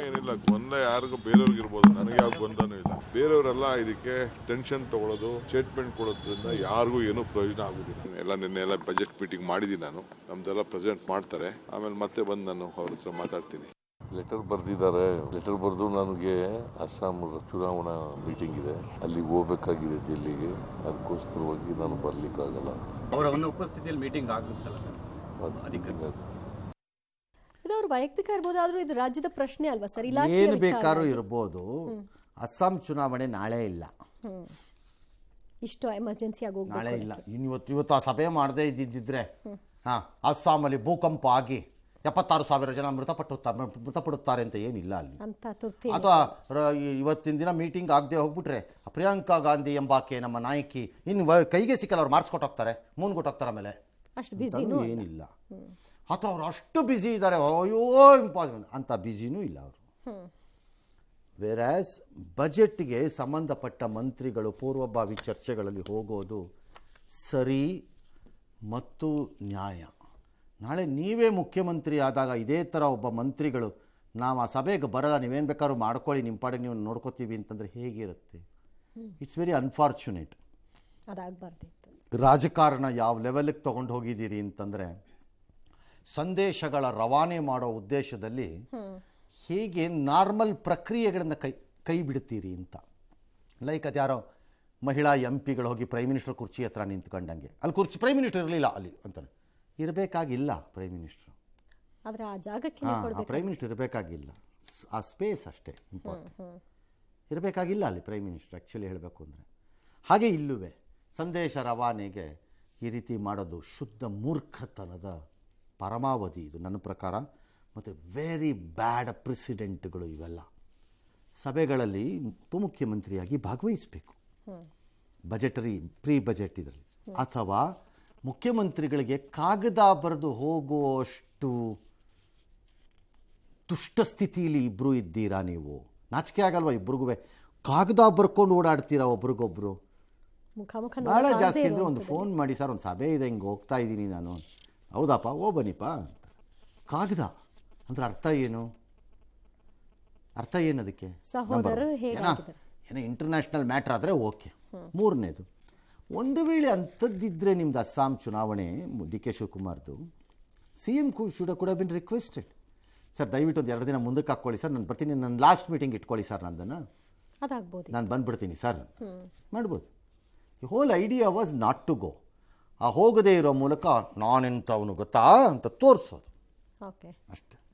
ಏನಿಲ್ಲ, ಗೊಂದಲ ಯಾರಿಗೂ ಬೇರೆಯವ್ರಿಗೆ ಇರ್ಬೋದು, ನನಗೆ ಯಾವ ಗೊಂದಲನೂ ಇಲ್ಲ. ಬೇರೆಯವರೆಲ್ಲ ಇದಕ್ಕೆ ಟೆನ್ಷನ್ ತಗೊಳ್ಳೋದು, ಸ್ಟೇಟ್ಮೆಂಟ್ ಕೊಡೋದ್ರಿಂದ ಯಾರಿಗೂ ಏನೂ ಪ್ರಯೋಜನ ಆಗುದಿಲ್ಲ. ನಿನ್ನೆ ಬಜೆಟ್ ಮೀಟಿಂಗ್ ಮಾಡಿದ್ದೀನಿ ನಾನು. ನಮ್ದೆಲ್ಲ ಪ್ರೆಸೆಂಟ್ ಮಾಡ್ತಾರೆ, ಆಮೇಲೆ ಮತ್ತೆ ಬಂದು ನಾನು ಅವ್ರ ಹತ್ರ ಮಾತಾಡ್ತೀನಿ. ಲೆಟರ್ ಬರೆದಿದ್ದಾರೆ. ಲೆಟರ್ ಬರೆದು ನನಗೆ ಅಸ್ಸಾಂ ಚುನಾವಣಾ ಮೀಟಿಂಗ್ ಇದೆ, ಅಲ್ಲಿಗೆ ಹೋಗ್ಬೇಕಾಗಿದೆ ಡೆಲ್ಲಿಗೆ. ಅದಕ್ಕೋಸ್ಕರವಾಗಿ ನಾನು ಬರ್ಲಿಕ್ಕಾಗಲ್ಲ. ಅವರ ಒಂದು ಉಪಸ್ಥಿತಿಯಲ್ಲಿ ಮೀಟಿಂಗ್ ಆಗುತ್ತಲ್ಲ, ಇದು ಅವ್ರ ವೈಯಕ್ತಿಕ ಇರ್ಬೋದು, ಆದ್ರೂ ಇದು ರಾಜ್ಯದ ಪ್ರಶ್ನೆ ಅಲ್ವಾ ಸರ್? ಏನು ಬೇಕಾದ್ರೂ ಇರ್ಬೋದು. ಅಸ್ಸಾಂ ಚುನಾವಣೆ ನಾಳೆ ಇಲ್ಲ, ಇಷ್ಟು ಎಮರ್ಜೆನ್ಸಿ ಆಗಿ ನಾಳೆ ಇಲ್ಲ. ಇವತ್ತು ಆ ಸಭೆ ಮಾಡದೇ ಇದ್ದಿದ್ರೆ ಅಸ್ಸಾಮಲ್ಲಿ ಭೂಕಂಪ ಆಗಿ 76,000 ಜನ ಮೃತಪಡುತ್ತಾರೆ ಅಂತ ಏನಿಲ್ಲ ಅಲ್ಲಿ. ಅಥವಾ ಇವತ್ತಿನ ದಿನ ಮೀಟಿಂಗ್ ಆಗದೆ ಹೋಗ್ಬಿಟ್ರೆ ಪ್ರಿಯಾಂಕಾ ಗಾಂಧಿ ಎಂಬಾಕೆ ನಮ್ಮ ನಾಯಕಿ ಇನ್ನು ಕೈಗೆ ಸಿಕ್ಕಲ್ಲ, ಅವ್ರು ಮಾಡಿಸ್ಕೊಟ್ಟೋಗ್ತಾರೆ, ಮೂನ್ಗೊಟ್ಟೋಗ್ತಾರೆ. ಆಮೇಲೆ ಅಷ್ಟು ಬಿಸಿ ಏನಿಲ್ಲ. ಅಥವಾ ಅವ್ರು ಅಷ್ಟು ಬ್ಯುಸಿ ಇದ್ದಾರೆ, ಅಯ್ಯೋ ಇಂಪಾಸಿಬಲ್ ಅಂತ ಬ್ಯುಸಿನೂ ಇಲ್ಲ ಅವರು. ವೇರಾಸ್ ಬಜೆಟ್ಗೆ ಸಂಬಂಧಪಟ್ಟ ಮಂತ್ರಿಗಳು ಪೂರ್ವಭಾವಿ ಚರ್ಚೆಗಳಲ್ಲಿ ಹೋಗೋದು ಸರಿ ಮತ್ತು ನ್ಯಾಯ. ನಾಳೆ ನೀವೇ ಮುಖ್ಯಮಂತ್ರಿ ಆದಾಗ ಇದೇ ಥರ ಒಬ್ಬ ಮಂತ್ರಿಗಳು ನಾವು ಆ ಸಭೆಗೆ ಬರಲ್ಲ, ನೀವೇನು ಬೇಕಾದ್ರೂ ಮಾಡ್ಕೊಳ್ಳಿ, ನಿಮ್ಮ ಪಾಡಿಗೆ ನೀವು ನೋಡ್ಕೋತೀವಿ ಅಂತಂದರೆ ಹೇಗಿರುತ್ತೆ? It's very unfortunate. ಅದಾಗಬಾರ್ದಿತ್ತು. ರಾಜಕಾರಣ ಯಾವ ಲೆವೆಲ್ಗೆ ತೊಗೊಂಡು ಹೋಗಿದ್ದೀರಿ ಅಂತಂದರೆ, ಸಂದೇಶಗಳ ರವಾನೆ ಮಾಡೋ ಉದ್ದೇಶದಲ್ಲಿ ಹೇಗೆ ನಾರ್ಮಲ್ ಪ್ರಕ್ರಿಯೆಗಳನ್ನು ಕೈ ಬಿಡ್ತೀರಿ ಅಂತ. ಲೈಕ್ ಅದ್ಯಾರೋ ಮಹಿಳಾ MP ಗಳು ಹೋಗಿ ಪ್ರೈಮ್ ಮಿನಿಸ್ಟರ್ ಕುರ್ಚಿ ಹತ್ರ ನಿಂತ್ಕೊಂಡಂಗೆ, ಅಲ್ಲಿ ಪ್ರೈಮ್ ಮಿನಿಸ್ಟರ್ ಇರಲಿಲ್ಲ ಅಲ್ಲಿ ಅಂತಾರೆ. ಇರಬೇಕಾಗಿಲ್ಲ ಪ್ರೈಮ್ ಮಿನಿಸ್ಟ್ರು, ಆದರೆ ಆ ಜಾಗಕ್ಕೆ ಪ್ರೈಮ್ ಮಿನಿಸ್ಟರ್ ಇರಬೇಕಾಗಿಲ್ಲ, ಆ ಸ್ಪೇಸ್ ಅಷ್ಟೇ ಇಂಪಾರ್ಟೆಂಟ್. ಇರಬೇಕಾಗಿಲ್ಲ ಅಲ್ಲಿ ಪ್ರೈಮ್ ಮಿನಿಸ್ಟರ್ ಆ್ಯಕ್ಚುಲಿ ಹೇಳಬೇಕು ಅಂದರೆ. ಹಾಗೆ ಇಲ್ಲುವೆ ಸಂದೇಶ ರವಾನೆಗೆ ಈ ರೀತಿ ಮಾಡೋದು ಶುದ್ಧ ಮೂರ್ಖತನದ ಪರಮಾವಧಿ ಇದು ನನ್ನ ಪ್ರಕಾರ. ಮತ್ತು ವೆರಿ ಬ್ಯಾಡ್ ಪ್ರೆಸಿಡೆಂಟ್ಗಳು ಇವೆಲ್ಲ. ಸಭೆಗಳಲ್ಲಿ ಉಪಮುಖ್ಯಮಂತ್ರಿಯಾಗಿ ಭಾಗವಹಿಸಬೇಕು ಪ್ರೀ ಬಜೆಟ್ ಇದರಲ್ಲಿ, ಅಥವಾ ಮುಖ್ಯಮಂತ್ರಿಗಳಿಗೆ ಕಾಗದ ಬರೆದು ಹೋಗುವಷ್ಟು ದುಷ್ಟ ಸ್ಥಿತಿಯಲ್ಲಿ ಇಬ್ಬರು ಇದ್ದೀರಾ ನೀವು? ನಾಚಿಕೆ ಆಗಲ್ವಾ ಇಬ್ರಿಗೂ? ಕಾಗದ ಬರ್ಕೊಂಡು ಓಡಾಡ್ತೀರಾ ಒಬ್ರಿಗೊಬ್ರು? ಭಾಳ ಜಾಸ್ತಿ ಅಂದರೆ ಒಂದು ಫೋನ್ ಮಾಡಿ, ಸರ್ ಒಂದು ಸಭೆ ಇದೆ, ಹಿಂಗೆ ಹೋಗ್ತಾ ಇದ್ದೀನಿ ನಾನು. ಹೌದಪ್ಪ, ಬನ್ನಿಪ್ಪ ಅಂತ. ಕಾಗದ ಅಂದ್ರೆ ಅರ್ಥ ಏನು? ಅದಕ್ಕೆ ಏನೋ ಇಂಟರ್ನ್ಯಾಷನಲ್ ಮ್ಯಾಟ್ರ್ ಆದರೆ ಓಕೆ. ಮೂರನೇದು, ಒಂದು ವೇಳೆ ಅಂಥದ್ದಿದ್ದರೆ ನಿಮ್ದು ಅಸ್ಸಾಂ ಚುನಾವಣೆ ಡಿ.ಕೆ. ಶಿವಕುಮಾರ್ದು, CM ಶುಡ್ ಕೂಡ ಬಿನ್ ರಿಕ್ವೆಸ್ಟೆಡ್, ಸರ್ ದಯವಿಟ್ಟು ಒಂದು 2 ದಿನ ಮುಂದಕ್ಕೆ ಹಾಕ್ಕೊಳ್ಳಿ ಸರ್, ನಾನು ಬರ್ತೀನಿ, ನನ್ನ ಲಾಸ್ಟ್ ಮೀಟಿಂಗ್ ಇಟ್ಕೊಳ್ಳಿ ಸರ್, ನಂದನ್ನು ನಾನು ಬಂದುಬಿಡ್ತೀನಿ ಸರ್ ಮಾಡ್ಬೋದು. The whole idea was not to go. ಆ ಹೋಗದೇ ಇರೋ ಮೂಲಕ ನಾನೆಂಥವನು ಗೊತ್ತಾ ಅಂತ ತೋರಿಸೋದು ಅಷ್ಟೆ.